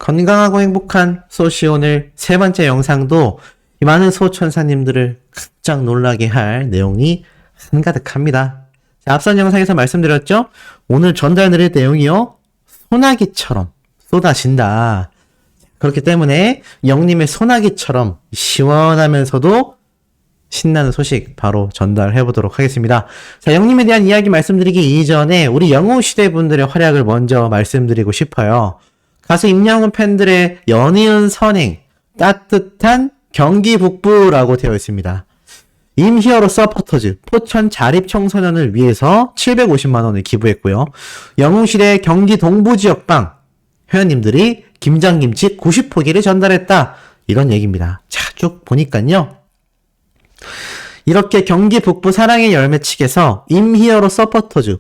건강하고 행복한 소시 오늘 세 번째 영상도 많은 소천사님들을 깜짝 놀라게 할 내용이 한가득합니다. 자, 앞선 영상에서 말씀드렸죠? 오늘 전달드릴 내용이요. 소나기처럼 쏟아진다. 그렇기 때문에 영님의 소나기처럼 시원하면서도 신나는 소식 바로 전달해 보도록 하겠습니다. 자, 영님에 대한 이야기 말씀드리기 이전에 우리 영웅시대 분들의 활약을 먼저 말씀드리고 싶어요. 가수 임영웅 팬들의 연이은 선행, 따뜻한 경기 북부라고 되어 있습니다. 임히어로 서포터즈, 포천 자립 청소년을 위해서 750만 원을 기부했고요. 영웅시대 경기 동부 지역방 회원님들이 김장김치 90포기를 전달했다. 이런 얘기입니다. 자, 쭉 보니까요. 이렇게 경기 북부 사랑의 열매 측에서 임히어로 서포터즈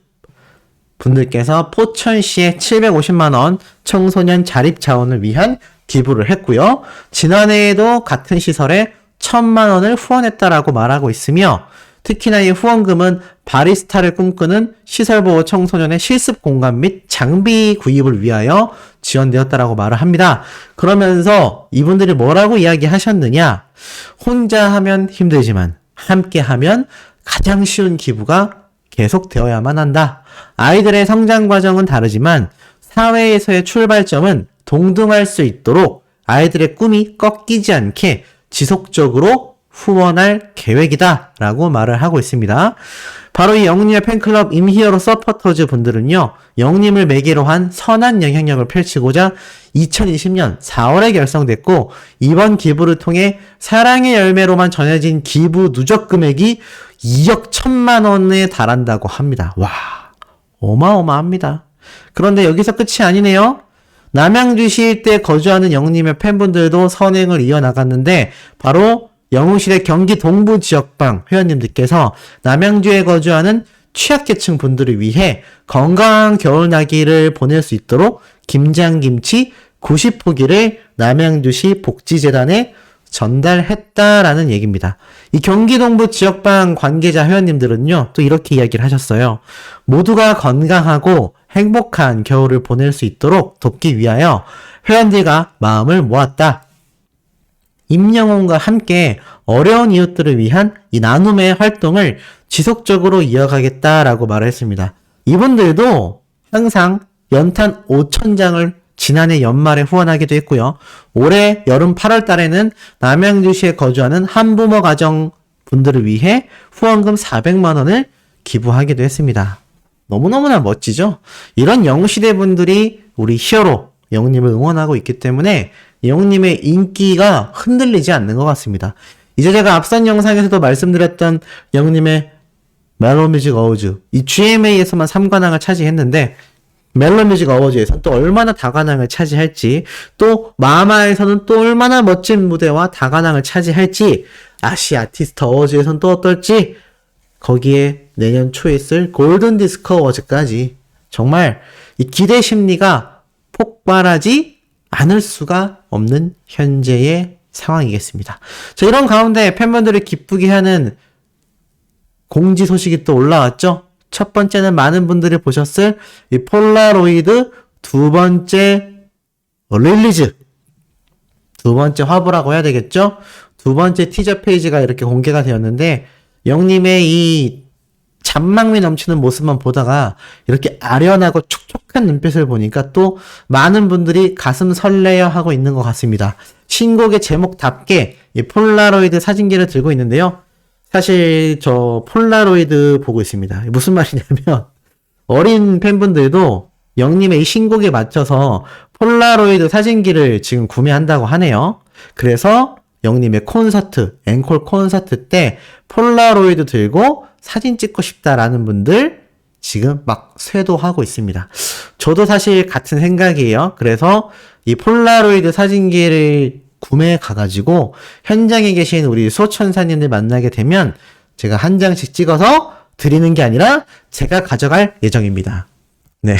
분들께서 포천시에 750만원 청소년 자립 자원을 위한 기부를 했고요. 지난해에도 같은 시설에 1000만원을 후원했다라고 말하고 있으며 특히나 이 후원금은 바리스타를 꿈꾸는 시설보호 청소년의 실습 공간 및 장비 구입을 위하여 지원되었다라고 말을 합니다. 그러면서 이분들이 뭐라고 이야기하셨느냐? 혼자 하면 힘들지만 함께 하면 가장 쉬운 기부가 계속되어야만 한다. 아이들의 성장 과정은 다르지만 사회에서의 출발점은 동등할 수 있도록 아이들의 꿈이 꺾이지 않게 지속적으로 후원할 계획이다 라고 말을 하고 있습니다. 바로 이 영웅님의 팬클럽 임히어로 서포터즈 분들은요, 영웅님을 매개로 한 선한 영향력을 펼치고자 2020년 4월에 결성됐고 이번 기부를 통해 사랑의 열매로만 전해진 기부 누적 금액이 2억 1천만 원에 달한다고 합니다. 와, 어마어마합니다. 그런데 여기서 끝이 아니네요. 남양주시 일대 거주하는 영웅님의 팬분들도 선행을 이어나갔는데 바로 영웅시대 경기 동부 지역방 회원님들께서 남양주에 거주하는 취약계층 분들을 위해 건강한 겨울나기를 보낼 수 있도록 김장김치 90포기를 남양주시 복지재단에 전달했다라는 얘기입니다. 이 경기동부 지역방 관계자 회원님들은요, 또 이렇게 이야기를 하셨어요. 모두가 건강하고 행복한 겨울을 보낼 수 있도록 돕기 위하여 회원들과 마음을 모았다. 임영웅과 함께 어려운 이웃들을 위한 이 나눔의 활동을 지속적으로 이어가겠다라고 말을 했습니다. 이분들도 항상 연탄 5,000장을 지난해 연말에 후원하기도 했고요. 올해 여름 8월 달에는 남양주시에 거주하는 한부모 가정 분들을 위해 후원금 400만 원을 기부하기도 했습니다. 너무너무나 멋지죠? 이런 영웅시대 분들이 우리 히어로 영웅님을 응원하고 있기 때문에 영웅님의 인기가 흔들리지 않는 것 같습니다. 이제 제가 앞선 영상에서도 말씀드렸던 영웅님의 멜로뮤직 어워즈, 이 GMA에서만 3관왕을 차지했는데 멜로뮤직 어워즈에서는 또 얼마나 다관왕을 차지할지, 또 마마에서는 또 얼마나 멋진 무대와 다관왕을 차지할지, 아시아 아티스트 어워즈에서는 또 어떨지, 거기에 내년 초에 있을 골든 디스크 어워즈까지 정말 이 기대 심리가 폭발하지 않을 수가 없는 현재의 상황이겠습니다. 자, 이런 가운데 팬분들을 기쁘게 하는 공지 소식이 또 올라왔죠. 첫 번째는 많은 분들이 보셨을 이 폴라로이드 두 번째 릴리즈, 두 번째 화보라고 해야 되겠죠? 두 번째 티저 페이지가 이렇게 공개가 되었는데 영님의 이 잔망미 넘치는 모습만 보다가 이렇게 아련하고 촉촉한 눈빛을 보니까 또 많은 분들이 가슴 설레어 하고 있는 것 같습니다. 신곡의 제목답게 이 폴라로이드 사진기를 들고 있는데요. 사실 저 폴라로이드 보고 있습니다. 무슨 말이냐면 어린 팬분들도 영님의 이 신곡에 맞춰서 폴라로이드 사진기를 지금 구매한다고 하네요. 그래서 영님의 콘서트, 앵콜 콘서트 때 폴라로이드 들고 사진 찍고 싶다라는 분들 지금 막 쇄도하고 있습니다. 저도 사실 같은 생각이에요. 그래서 이 폴라로이드 사진기를 구매해 가가지고 현장에 계신 우리 소천사님들 만나게 되면 제가 한 장씩 찍어서 드리는 게 아니라 제가 가져갈 예정입니다. 네.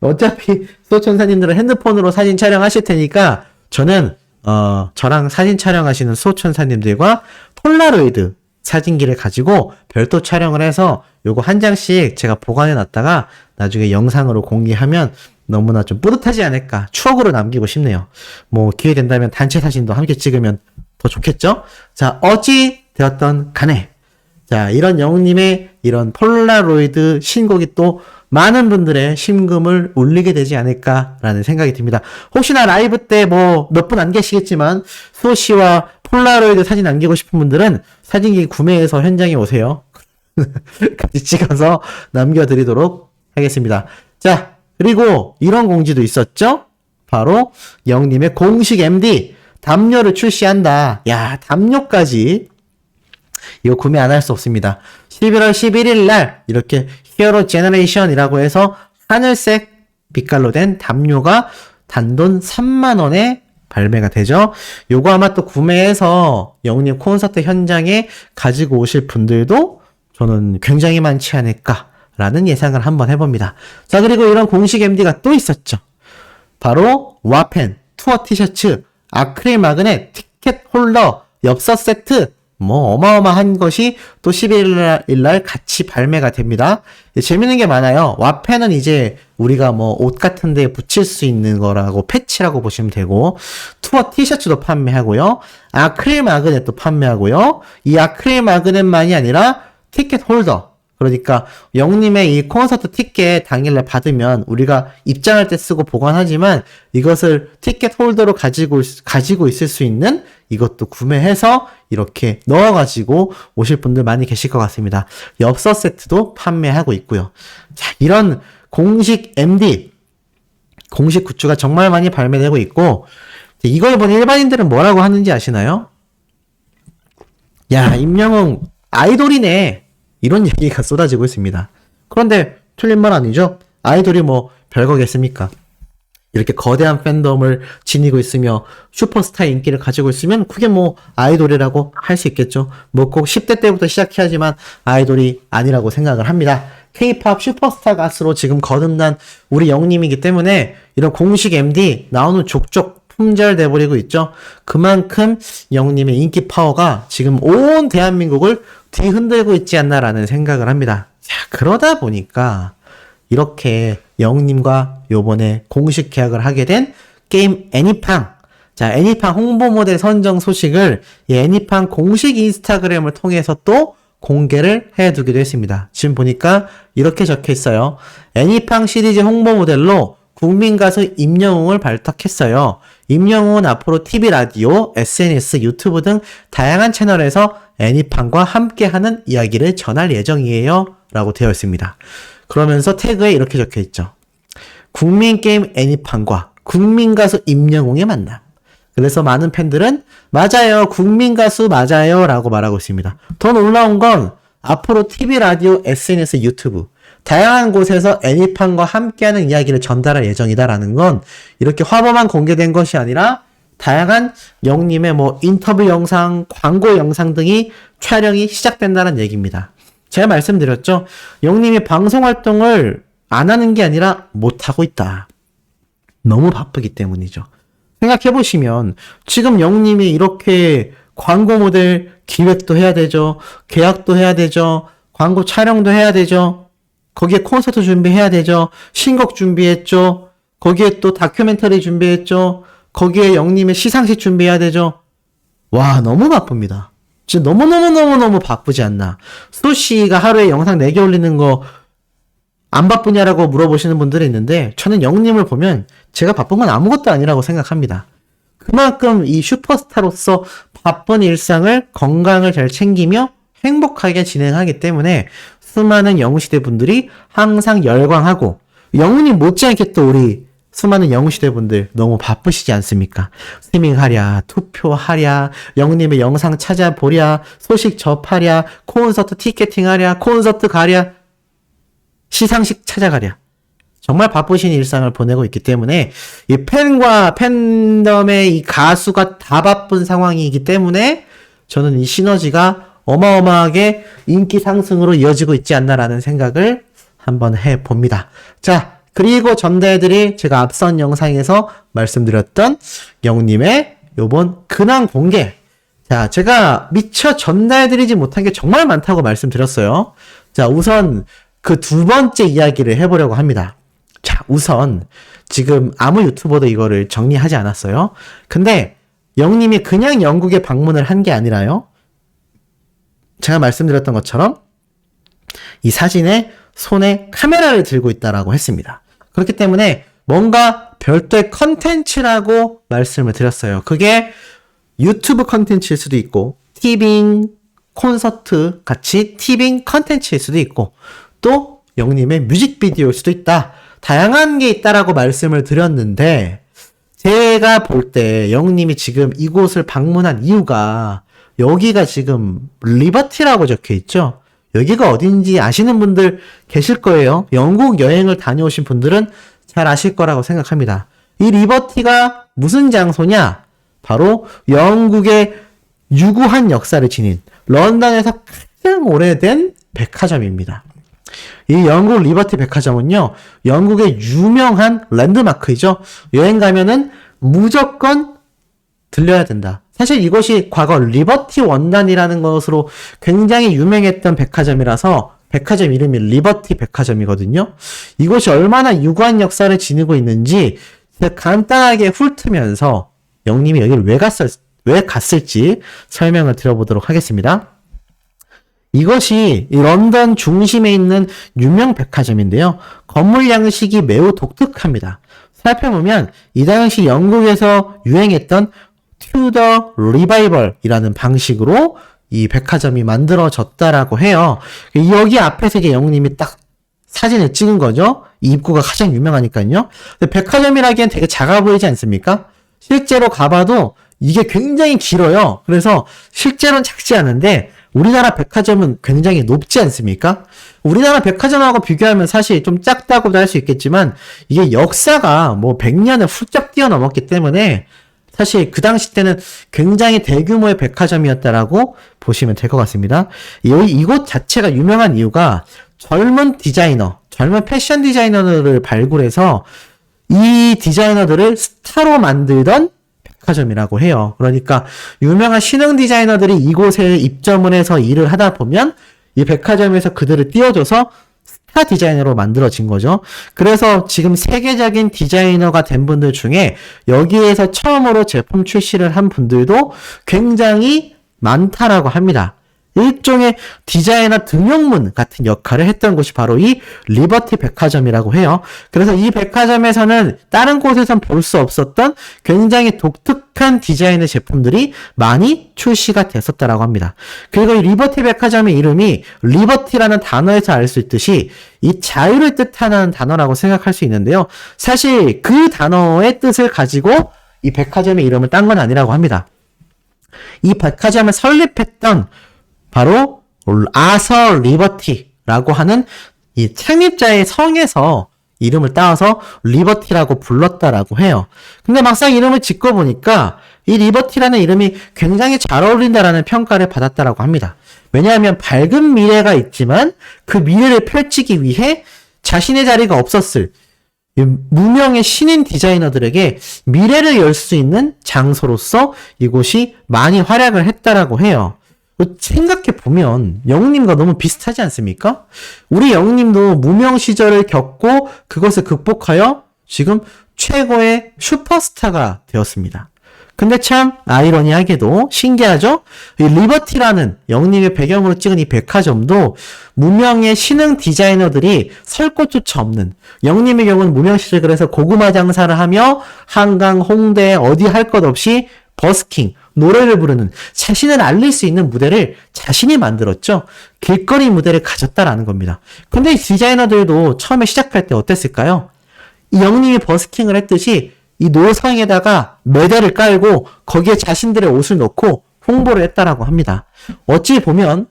어차피 소천사님들은 핸드폰으로 사진 촬영하실 테니까 저는 저랑 사진 촬영하시는 소천사님들과 폴라로이드 사진기를 가지고 별도 촬영을 해서 요거 한 장씩 제가 보관해 놨다가 나중에 영상으로 공개하면 너무나 좀 뿌듯하지 않을까. 추억으로 남기고 싶네요. 뭐 기회 된다면 단체 사진도 함께 찍으면 더 좋겠죠? 자, 어찌 되었던 간에 자, 이런 영웅님의 이런 폴라로이드 신곡이 또 많은 분들의 심금을 울리게 되지 않을까라는 생각이 듭니다. 혹시나 라이브 때 뭐 몇 분 안 계시겠지만 수호 씨와 폴라로이드 사진 남기고 싶은 분들은 사진기 구매해서 현장에 오세요. 같이 찍어서 남겨드리도록 하겠습니다. 자, 그리고 이런 공지도 있었죠? 바로 영님의 공식 MD 담요를 출시한다. 야, 담요까지 이거 구매 안 할 수 없습니다. 11월 11일 날 이렇게 히어로 제너레이션이라고 해서 하늘색 빛깔로 된 담요가 단돈 3만원에 발매가 되죠. 요거 아마 또 구매해서 영웅님 콘서트 현장에 가지고 오실 분들도 저는 굉장히 많지 않을까라는 예상을 한번 해봅니다. 자, 그리고 이런 공식 MD가 또 있었죠. 바로 와펜, 투어 티셔츠, 아크릴 마그넷, 티켓 홀더, 엽서 세트, 뭐 어마어마한 것이 또 11일 날 같이 발매가 됩니다. 재밌는 게 많아요. 와펜은 이제 우리가 뭐 옷 같은 데 붙일 수 있는 거라고 패치라고 보시면 되고, 투어 티셔츠도 판매하고요. 아크릴 마그넷도 판매하고요. 이 아크릴 마그넷만이 아니라 티켓 홀더, 그러니까 영님의 이 콘서트 티켓 당일날 받으면 우리가 입장할 때 쓰고 보관하지만 이것을 티켓 홀더로 가지고 있을 수 있는 이것도 구매해서 이렇게 넣어가지고 오실 분들 많이 계실 것 같습니다. 엽서 세트도 판매하고 있고요. 자, 이런 공식 MD, 공식 굿즈가 정말 많이 발매되고 있고, 이걸 본 일반인들은 뭐라고 하는지 아시나요? 야, 임영웅 아이돌이네. 이런 얘기가 쏟아지고 있습니다. 그런데 틀린 말 아니죠? 아이돌이 뭐 별거겠습니까? 이렇게 거대한 팬덤을 지니고 있으며 슈퍼스타의 인기를 가지고 있으면 그게 뭐 아이돌이라고 할 수 있겠죠. 뭐 꼭 10대 때부터 시작해야지만 아이돌이 아니라고 생각을 합니다. K-팝 슈퍼스타 가수로 지금 거듭난 우리 영님이기 때문에 이런 공식 MD 나오는 족족 품절돼 버리고 있죠. 그만큼 영님의 인기 파워가 지금 온 대한민국을 뒤흔들고 있지 않나라는 생각을 합니다. 자, 그러다 보니까 이렇게 영님과 요번에 공식 계약을 하게 된 게임 애니팡, 자, 애니팡 홍보 모델 선정 소식을 이 애니팡 공식 인스타그램을 통해서 또 공개를 해두기도 했습니다. 지금 보니까 이렇게 적혀 있어요. 애니팡 시리즈 홍보 모델로 국민 가수 임영웅을 발탁했어요. 임영웅은 앞으로 TV, 라디오, SNS, 유튜브 등 다양한 채널에서 애니팡과 함께하는 이야기를 전할 예정이에요. 라고 되어 있습니다. 그러면서 태그에 이렇게 적혀 있죠. 국민게임 애니팡과 국민가수 임영웅의 만남. 그래서 많은 팬들은 맞아요, 국민가수 맞아요 라고 말하고 있습니다. 더 놀라운 건 앞으로 TV, 라디오, SNS, 유튜브 다양한 곳에서 애니팡과 함께하는 이야기를 전달할 예정이다라는 건 이렇게 화보만 공개된 것이 아니라 다양한 영님의 뭐 인터뷰 영상, 광고 영상 등이 촬영이 시작된다는 얘기입니다. 제가 말씀드렸죠. 영님이 방송 활동을 안 하는 게 아니라 못 하고 있다. 너무 바쁘기 때문이죠. 생각해보시면 지금 영님이 이렇게 광고 모델 기획도 해야 되죠. 계약도 해야 되죠. 광고 촬영도 해야 되죠. 거기에 콘서트 준비해야 되죠. 신곡 준비했죠. 거기에 또 다큐멘터리 준비했죠. 거기에 영님의 시상식 준비해야 되죠. 와, 너무 바쁩니다. 진짜 너무너무 바쁘지 않나. 수씨가 하루에 영상 4개 올리는 거 안 바쁘냐라고 물어보시는 분들이 있는데 저는 영님을 보면 제가 바쁜 건 아무것도 아니라고 생각합니다. 그만큼 이 슈퍼스타로서 바쁜 일상을 건강을 잘 챙기며 행복하게 진행하기 때문에 수많은 영웅시대 분들이 항상 열광하고 영웅님 못지않게 또 우리 수많은 영웅시대 분들 너무 바쁘시지 않습니까? 스트리밍하랴, 투표하랴, 영웅님의 영상 찾아보랴, 소식 접하랴, 콘서트 티켓팅하랴, 콘서트 가랴, 시상식 찾아가랴. 정말 바쁘신 일상을 보내고 있기 때문에 이 팬과 팬덤의 이 가수가 다 바쁜 상황이기 때문에 저는 이 시너지가 어마어마하게 인기 상승으로 이어지고 있지 않나라는 생각을 한번 해봅니다. 자, 그리고 전달해드릴 제가 앞선 영상에서 말씀드렸던 영웅님의 요번 근황 공개. 자, 제가 미처 전달해드리지 못한 게 정말 많다고 말씀드렸어요. 자, 우선 그 두 번째 이야기를 해보려고 합니다. 자, 우선 지금 아무 유튜버도 이거를 정리하지 않았어요. 근데 영님이 그냥 영국에 방문을 한 게 아니라요. 제가 말씀드렸던 것처럼 이 사진에 손에 카메라를 들고 있다라고 했습니다. 그렇기 때문에 뭔가 별도의 컨텐츠라고 말씀을 드렸어요. 그게 유튜브 컨텐츠일 수도 있고 티빙 콘서트 같이 티빙 컨텐츠일 수도 있고 또 영님의 뮤직비디오일 수도 있다. 다양한 게 있다라고 말씀을 드렸는데 제가 볼 때 영님이 지금 이곳을 방문한 이유가 여기가 지금 리버티라고 적혀 있죠. 여기가 어딘지 아시는 분들 계실 거예요. 영국 여행을 다녀오신 분들은 잘 아실 거라고 생각합니다. 이 리버티가 무슨 장소냐? 바로 영국의 유구한 역사를 지닌 런던에서 가장 오래된 백화점입니다. 이 영국 리버티 백화점은요, 영국의 유명한 랜드마크이죠. 여행 가면은 무조건 들려야 된다. 사실 이것이 과거 리버티 원단이라는 것으로 굉장히 유명했던 백화점이라서 백화점 이름이 리버티 백화점이거든요. 이곳이 얼마나 유구한 역사를 지니고 있는지 간단하게 훑으면서 영님이 여기를 왜 갔을지 설명을 드려보도록 하겠습니다. 이것이 런던 중심에 있는 유명 백화점인데요. 건물 양식이 매우 독특합니다. 살펴보면 이 당시 영국에서 유행했던 튜더 리바이벌이라는 방식으로 이 백화점이 만들어졌다라고 해요. 여기 앞에서 이제 영님이 딱 사진을 찍은 거죠. 이 입구가 가장 유명하니까요. 근데 백화점이라기엔 되게 작아 보이지 않습니까? 실제로 가봐도 이게 굉장히 길어요. 그래서 실제로는 작지 않은데 우리나라 백화점은 굉장히 높지 않습니까? 우리나라 백화점하고 비교하면 사실 좀 작다고도 할 수 있겠지만 이게 역사가 뭐 100년을 훌쩍 뛰어넘었기 때문에 사실 그 당시 때는 굉장히 대규모의 백화점이었다라고 보시면 될 것 같습니다. 이곳 자체가 유명한 이유가 젊은 패션 디자이너들을 발굴해서 이 디자이너들을 스타로 만들던 백화점이라고 해요. 그러니까 유명한 신흥 디자이너들이 이곳에 입점을 해서 일을 하다 보면 이 백화점에서 그들을 띄워줘서 스타 디자이너로 만들어진 거죠. 그래서 지금 세계적인 디자이너가 된 분들 중에 여기에서 처음으로 제품 출시를 한 분들도 굉장히 많다라고 합니다. 일종의 디자이너 등용문 같은 역할을 했던 곳이 바로 이 리버티 백화점이라고 해요. 그래서 이 백화점에서는 다른 곳에선 볼 수 없었던 굉장히 독특한 디자인의 제품들이 많이 출시가 됐었다라고 합니다. 그리고 이 리버티 백화점의 이름이 리버티라는 단어에서 알 수 있듯이 이 자유를 뜻하는 단어라고 생각할 수 있는데요. 사실 그 단어의 뜻을 가지고 이 백화점의 이름을 딴 건 아니라고 합니다. 이 백화점을 설립했던 바로 아서 리버티라고 하는 이 창립자의 성에서 이름을 따와서 리버티라고 불렀다라고 해요. 근데 막상 이름을 짓고 보니까 이 리버티라는 이름이 굉장히 잘 어울린다라는 평가를 받았다라고 합니다. 왜냐하면 밝은 미래가 있지만 그 미래를 펼치기 위해 자신의 자리가 없었을 무명의 신인 디자이너들에게 미래를 열 수 있는 장소로서 이곳이 많이 활약을 했다라고 해요. 생각해보면 영웅님과 너무 비슷하지 않습니까? 우리 영웅님도 무명 시절을 겪고 그것을 극복하여 지금 최고의 슈퍼스타가 되었습니다. 근데 참 아이러니하게도 신기하죠? 이 리버티라는 영웅님의 배경으로 찍은 이 백화점도 무명의 신흥 디자이너들이 설 곳조차 없는, 영웅님의 경우는 무명 시절 그래서 고구마 장사를 하며 한강, 홍대 어디 할 것 없이 버스킹, 노래를 부르는, 자신을 알릴 수 있는 무대를 자신이 만들었죠. 길거리 무대를 가졌다라는 겁니다. 근데 이 디자이너들도 처음에 시작할 때 어땠을까요? 이 영님이 버스킹을 했듯이 이 노상에다가 매대를 깔고 거기에 자신들의 옷을 넣고 홍보를 했다라고 합니다. 어찌 보면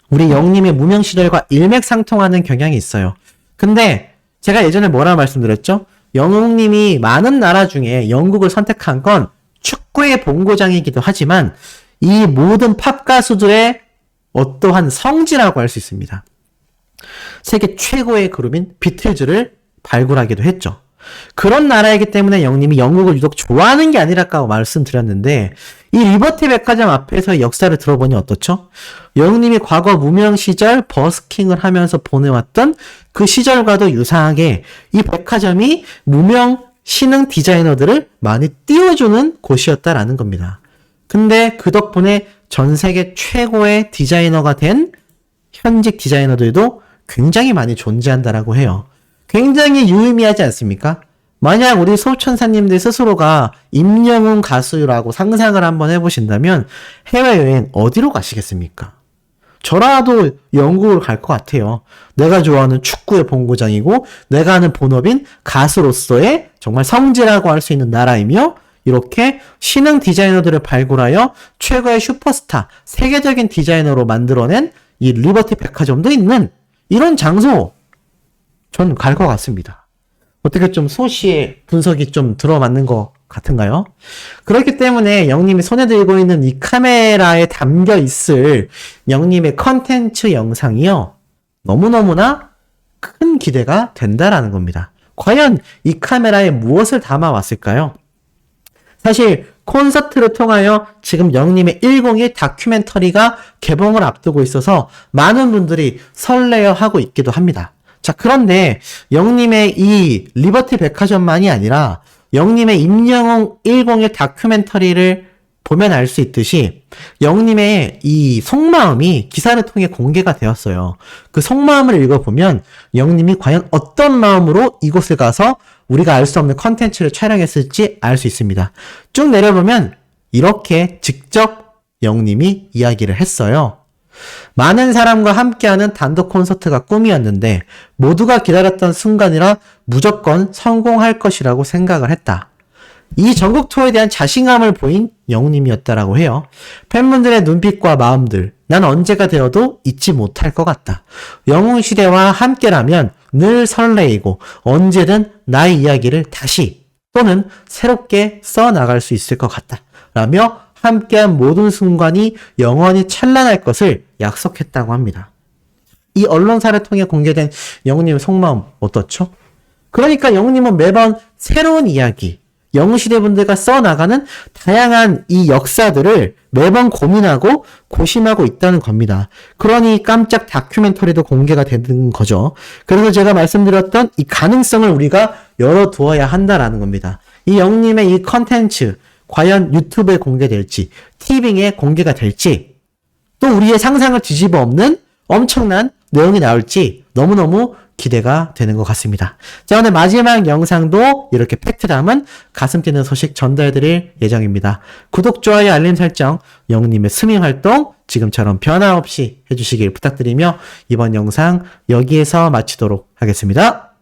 우리 영님의 무명 시절과 일맥상통하는 경향이 있어요. 근데 제가 예전에 뭐라 말씀드렸죠? 영웅님이 많은 나라 중에 영국을 선택한 건 축구의 본고장이기도 하지만 이 모든 팝 가수들의 어떠한 성지라고 할 수 있습니다. 세계 최고의 그룹인 비틀즈를 발굴하기도 했죠. 그런 나라이기 때문에 영님이 영국을 유독 좋아하는 게 아니랄까 말씀드렸는데, 이 리버티 백화점 앞에서 역사를 들어보니 어떻죠? 영님이 과거 무명 시절 버스킹을 하면서 보내왔던 그 시절과도 유사하게 이 백화점이 무명 신흥 디자이너들을 많이 띄워주는 곳이었다라는 겁니다. 근데 그 덕분에 전 세계 최고의 디자이너가 된 현직 디자이너들도 굉장히 많이 존재한다라고 해요. 굉장히 유의미하지 않습니까? 만약 우리 소천사님들 스스로가 임영웅 가수라고 상상을 한번 해보신다면 해외여행 어디로 가시겠습니까? 저라도 영국을 갈 것 같아요. 내가 좋아하는 축구의 본고장이고 내가 하는 본업인 가수로서의 정말 성지라고 할 수 있는 나라이며 이렇게 신흥 디자이너들을 발굴하여 최고의 슈퍼스타, 세계적인 디자이너로 만들어낸 이 리버티 백화점도 있는 이런 장소 전 갈 것 같습니다. 어떻게 좀 소시의 분석이 좀 들어맞는 것 같은가요? 그렇기 때문에 영님이 손에 들고 있는 이 카메라에 담겨 있을 영님의 컨텐츠 영상이요. 너무너무나 큰 기대가 된다라는 겁니다. 과연 이 카메라에 무엇을 담아왔을까요? 사실 콘서트를 통하여 지금 영님의 101 다큐멘터리가 개봉을 앞두고 있어서 많은 분들이 설레어하고 있기도 합니다. 자, 그런데 영님의 이 리버티 백화점만이 아니라 영님의 임영웅 101 다큐멘터리를 보면 알 수 있듯이 영님의 이 속마음이 기사를 통해 공개가 되었어요. 그 속마음을 읽어보면 영님이 과연 어떤 마음으로 이곳을 가서 우리가 알 수 없는 컨텐츠를 촬영했을지 알 수 있습니다. 쭉 내려보면 이렇게 직접 영님이 이야기를 했어요. 많은 사람과 함께하는 단독 콘서트가 꿈이었는데 모두가 기다렸던 순간이라 무조건 성공할 것이라고 생각을 했다. 이 전국 투어에 대한 자신감을 보인 영웅님이었다라고 해요. 팬분들의 눈빛과 마음들, 난 언제가 되어도 잊지 못할 것 같다. 영웅시대와 함께라면 늘 설레이고 언제든 나의 이야기를 다시 또는 새롭게 써나갈 수 있을 것 같다. 라며 함께한 모든 순간이 영원히 찬란할 것을 약속했다고 합니다. 이 언론사를 통해 공개된 영웅님의 속마음 어떻죠? 그러니까 영웅님은 매번 새로운 이야기, 영웅시대 분들과 써나가는 다양한 이 역사들을 매번 고민하고 고심하고 있다는 겁니다. 그러니 깜짝 다큐멘터리도 공개가 되는 거죠. 그래서 제가 말씀드렸던 이 가능성을 우리가 열어두어야 한다라는 겁니다. 이 영웅님의 이 컨텐츠, 과연 유튜브에 공개될지, 티빙에 공개가 될지, 또 우리의 상상을 뒤집어 엎는 엄청난 내용이 나올지 너무너무 기대가 되는 것 같습니다. 자, 오늘 마지막 영상도 이렇게 팩트 담은 가슴 뛰는 소식 전달해드릴 예정입니다. 구독, 좋아요, 알림 설정, 영웅님의 스밍 활동 지금처럼 변화 없이 해주시길 부탁드리며 이번 영상 여기에서 마치도록 하겠습니다.